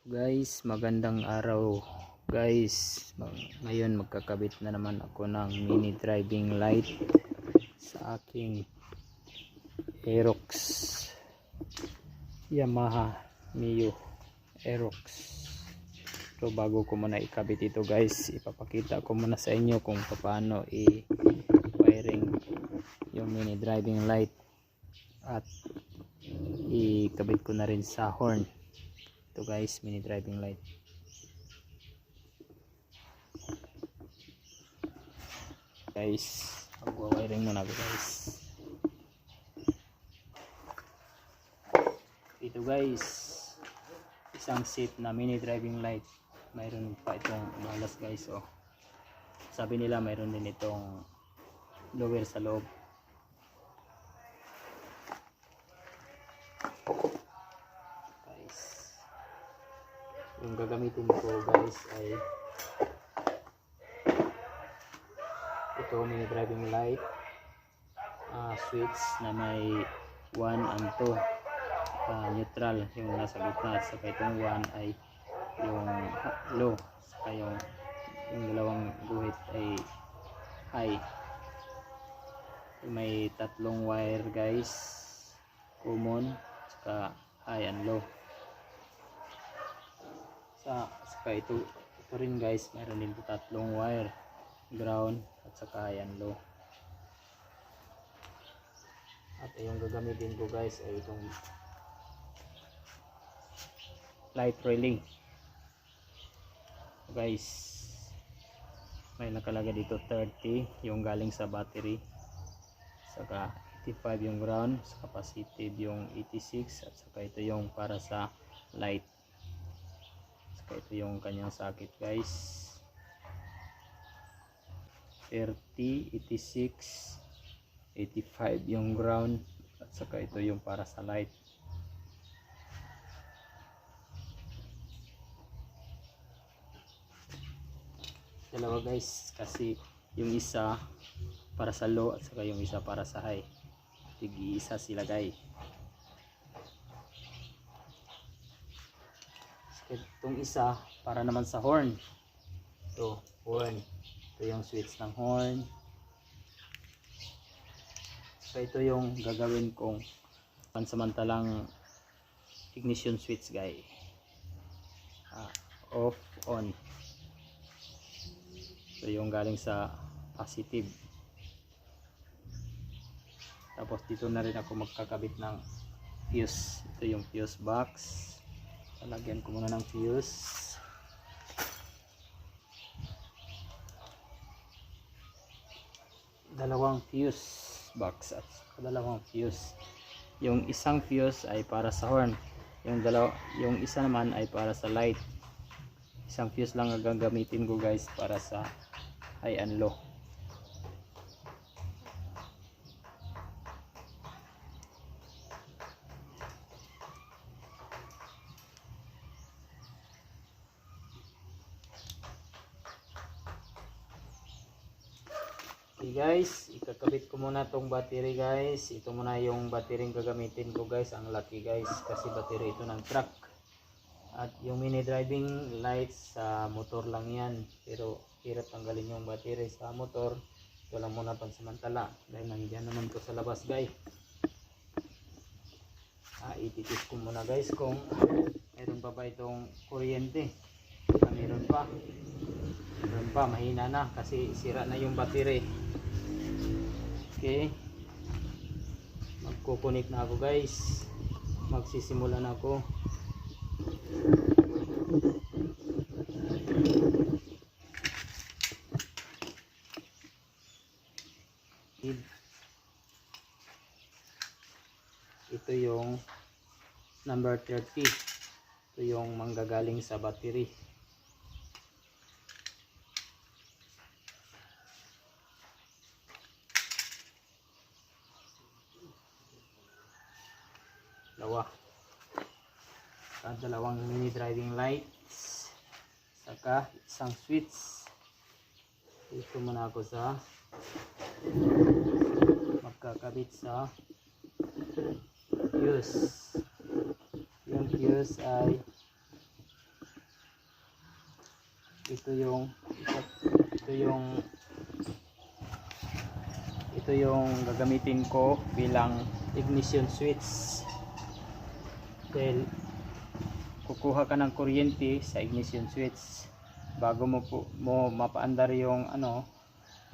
Guys, magandang araw guys. Ngayon magkakabit na naman ako ng mini driving light sa aking Aerox Yamaha Mio Aerox. So bago ko muna ikabit ito guys, ipapakita ko muna sa inyo kung paano i-wiring yung mini driving light at ikabit ko na rin sa horn. Ito guys, mini driving light. Guys, magwa-wiring muna ako guys. Ito guys, isang set na mini driving light. Mayroon pa itong balas guys. Oh. Sabi nila mayroon din itong blower sa loob. Yung gagamitin ko guys ay ito, mini driving light switch na may 1 and 2 neutral yung nasa gitna, saka itong 1 ay yung low, saka yung dalawang guhit ay high. May tatlong wire guys, common, saka high and low. Saka ito rin guys, mayroon din tatlong wire, ground at saka high and low. At yung gagamitin ko guys ay itong light railing guys. May nakalagay dito 30 yung galing sa battery, saka 85 yung ground, saka positive yung 86, at saka ito yung para sa light. Ito yung kanyang socket guys, 30, 86, 85 yung ground, at saka ito yung para sa light. Dalawa guys, kasi yung isa para sa low at saka yung isa para sa high. Tig-isa sila guys. Itong isa para naman sa horn. Ito, horn. Ito yung switch ng horn. So ito yung gagawin kong pansamantalang ignition switch guys. Off, on. Ito yung galing sa positive. Tapos dito na rin ako magkakabit ng fuse. Ito yung fuse box. Lagyan ko muna ng fuse. Dalawang fuse box at dalawang fuse. Yung isang fuse ay para sa horn. Yung isa naman ay para sa light. Isang fuse lang ang gagamitin ko guys para sa high and low. Okay guys, ikakabit ko muna tong battery guys. Ito muna yung battery gagamitin ko guys. Ang laki guys, kasi battery ito ng truck. At yung mini driving lights sa motor lang yan, pero hirap tanggalin yung battery sa motor. Ito lang muna pansamantala dahil nandiyan naman to sa labas guys. Ititis ko muna guys kung meron pa ba itong kuryente. Meron pa, mahina na kasi sira na yung battery. Okay, magkukunik na ako guys, magsisimula na ako. Ito yung number 30. Ito yung manggagaling sa battery. Dalawang mini driving lights, saka isang switch. Dito muna ako sa magkakabit sa fuse. Yung fuse ay ito yung ito yung gagamitin ko bilang ignition switch. Dahil kukuha ka ng kuryente sa ignition switch bago mo mapaandar yung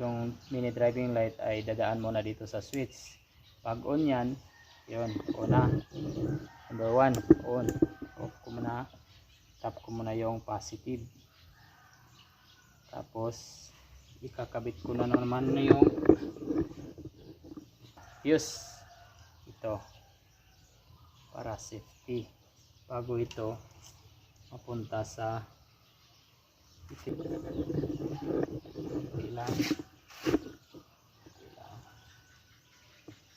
yung mini driving light, ay dadaan mo na dito sa switch. Pag on yan, yun, on na. Number 1, on. Off ko muna. Tap ko muna yung positive. Tapos ikakabit ko na naman na yung fuse. Ito para safety bago ito mapunta sa ilang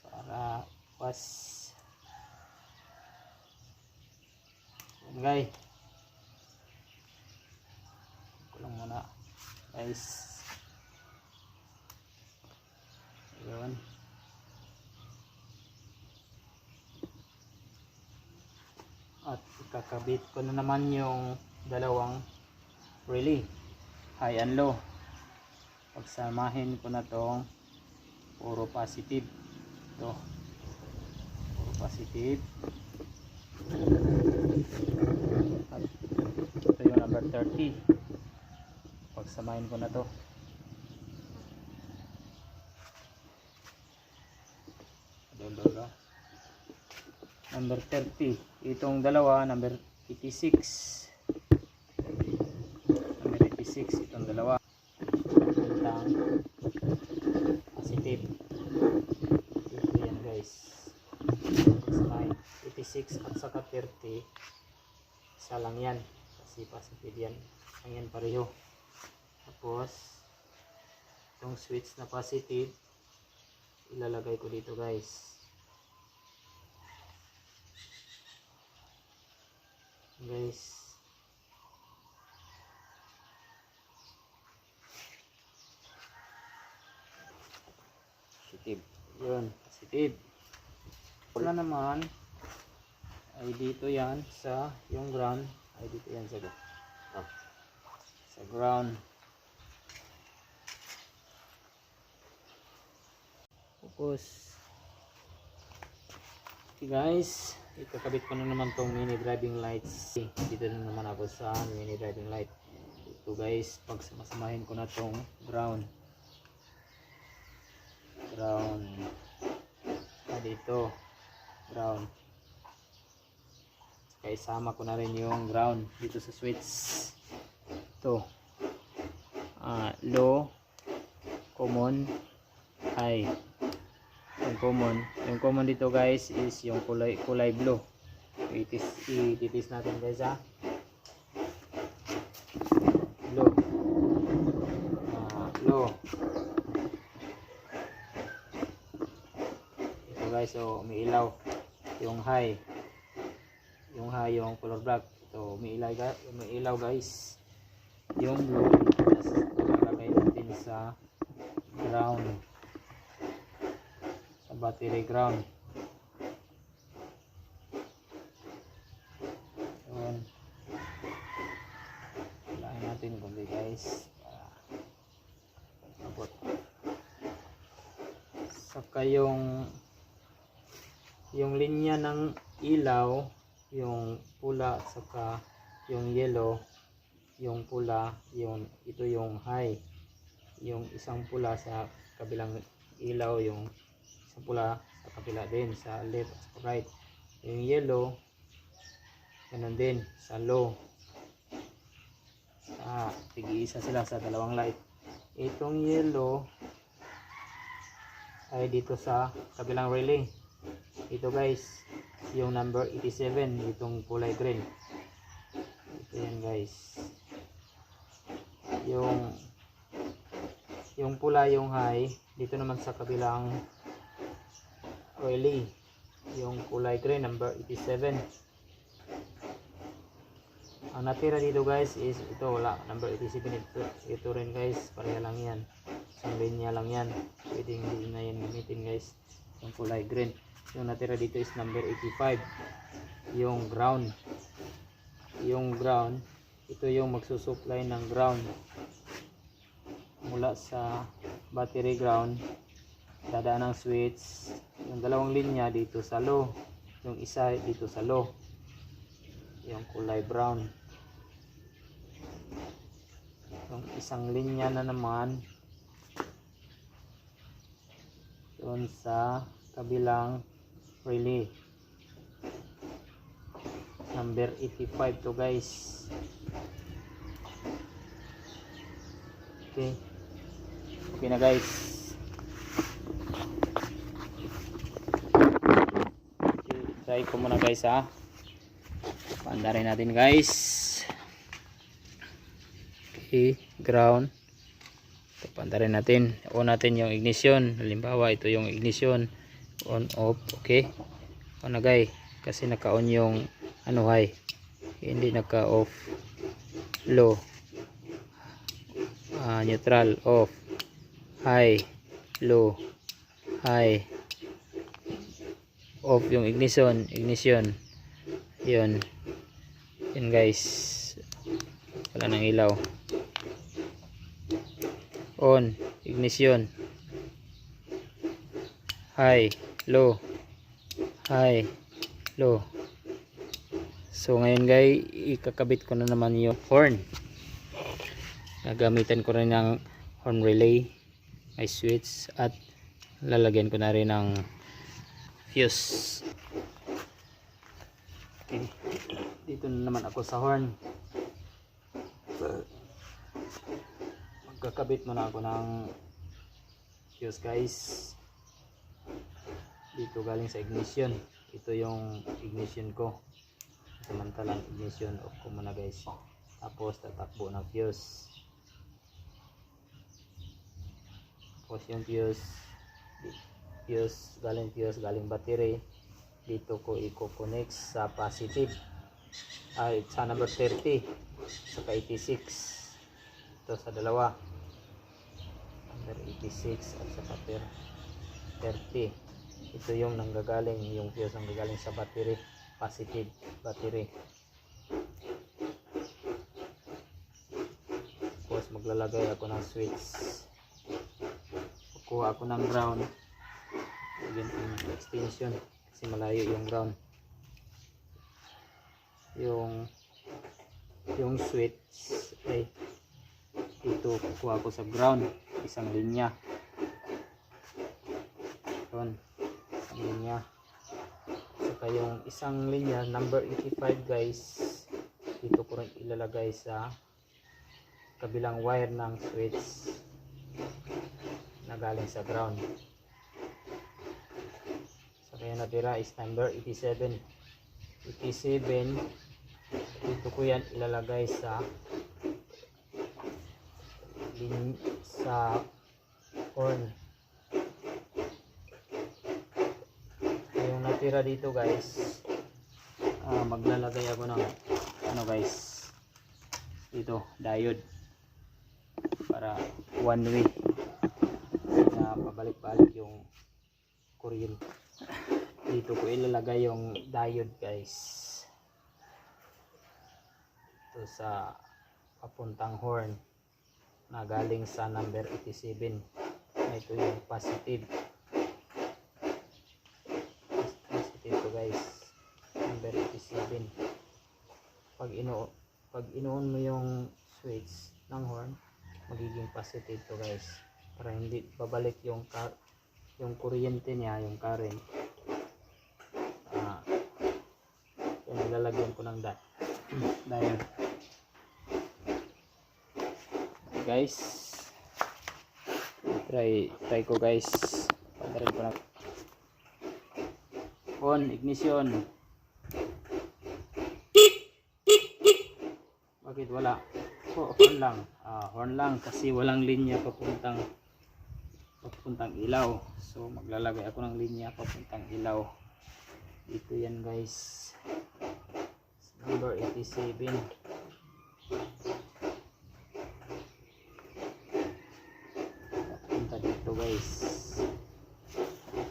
para pas. Okay, kulang muna guys. Ayun, at ikakabit ko na naman yung dalawang relay, high and low. Pagsamahin ko na tong puro positive. Ito puro positive. At ito yung number 30. Pagsamahin ko na to. Number 30. Itong dalawa, number 86. Number 86, itong dalawa. Puntang positive. Ito yan guys. Pagsamahin. 86 at saka 30. Isa lang yan. Kasi positive yan. Ang yan pareho. Tapos, itong switch na positive, ilalagay ko dito guys. Positive. Yun, positive. Wala naman ay dito yan sa yung ground, ay dito yan sa ground. Focus. Okay guys, ikakabit ko na naman tong mini driving lights. Dito na naman ako sa mini driving light. Ito guys, pagsamasamahin ko na tong ground. Dito ground. Saka isama ko na rin yung ground dito sa switch. Ito low, common, high. Yung common dito guys is yung kulay blue. Ititis natin guys blue. Low. Ito guys, so umiilaw. Yung high yung color black. Ito umiilaw guys. Yung blue ilalagay natin sa ground, sa battery ground. Yun, kailangan natin kundi guys para abot. Saka yung linya ng ilaw, yung pula saka yung yellow, yung pula, ito yung high, yung isang pula sa kabilang ilaw, yung isang pula sa kabila din sa left at right. Yung yellow ganun din sa low. Tig-isa sila sa dalawang light. Itong yellow ay dito sa kabilang relay. Ito guys, yung number 87, itong kulay green. Ito yan guys. Yung pula, yung high, dito naman sa kabilang relay. Yung kulay green, number 87. Ang natira dito guys is ito, wala, number 87. Ito rin guys, pareha lang yan. Isang linya lang yan. Pwedeng hindi na yan gamitin guys. Yung kulay green. Yung natira dito is number 85. Yung ground ito yung magsusupply ng ground mula sa battery ground, dadaan ng switch, yung dalawang linya dito sa low, yung isa dito sa low, yung kulay brown. Yung isang linya na naman doon sa kabilang relay, number 85 to guys. Okay na guys. Try ko muna guys ha. Paandarin natin guys. Okay, ground. Ito, paandarin natin. On natin yung ignition. Halimbawa ito yung ignition. On off. Okay. On na guys. Kasi naka-on yung ano high. Hindi naka-off. Low. Neutral. Off. High. Low. High. Off yung ignition. Ignition. Yun. Yun guys. Wala nang ilaw. On. Ignition. High. Low. High. Low. So ngayon guys, ikakabit ko na naman yung horn. Gagamitan ko rin ng horn relay. May switch. At lalagyan ko na rin ng fuse. Okay. Dito na naman ako sa horn. Magkakabit muna ako ng fuse guys. Dito galing sa ignition. Ito yung ignition ko. Samantalang ignition off ko muna guys. Tapos tatakbo ng fuse. Tapos yung fuse galing battery. Dito ko i-connect sa positive. Sa number 30 saka 86. Ito sa dalawa. Number 86 at saka 30. Ito yung nanggagaling, yung fuse nanggagaling sa battery, positive battery. Tapos maglalagay ako ng switch. Kukuha ako ng ground. Again, yung extension kasi malayo yung ground. Yung switch ay dito kukuha ako sa ground, isang linya. Yun, isang linya. Saka yung isang linya number 85 guys, dito ko rin ilalagay sa kabilang wire ng switch na galing sa ground. So kaya natira is number 87. Dito ko yan ilalagay sa horn. Yung natira dito guys, maglalagay ako ng ano guys, dito diode para one way na pabalik-balik yung kuryente. Dito ko ilalagay yung diode guys, ito sa papuntang horn na galing sa number 87. Ito yung positive to guys, number 87. Pag inoon mo yung switch ng horn, magiging positive to guys, para hindi babalik yung kuryente niya, yung current. Yan, nilalagyan ko ng diode guys. Try ko guys. Padarin ko na. On ignition. Bakit wala? Horn lang. Horn lang kasi walang linya papuntang ilaw. So maglalagay ako ng linya papuntang ilaw. Dito yan guys. Number 87. Papunta dito guys.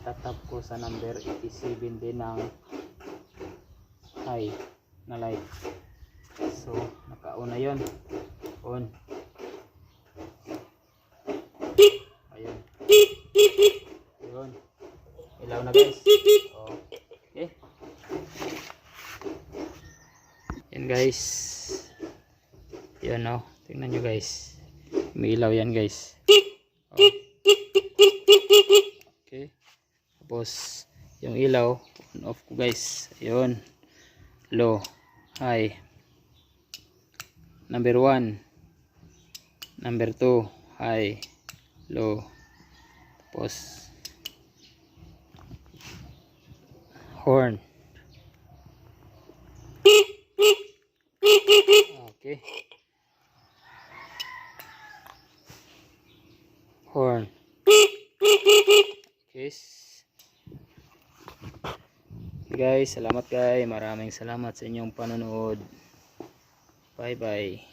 Itatap ko sa number 87 din ng high na light. So naka naka-on na yun. On. Ayun. Ayun. Ilaw na guys. Okay. Yan guys. Yan o. Tingnan nyo guys. May ilaw yan guys. Okay. Tapos yung ilaw on off ko guys. Ayun. Low. High. Number 1. Number 2. High. Low. Tapos horn. Okay. Horn. Guys, salamat guys. Maraming salamat sa inyong panonood. Bye bye.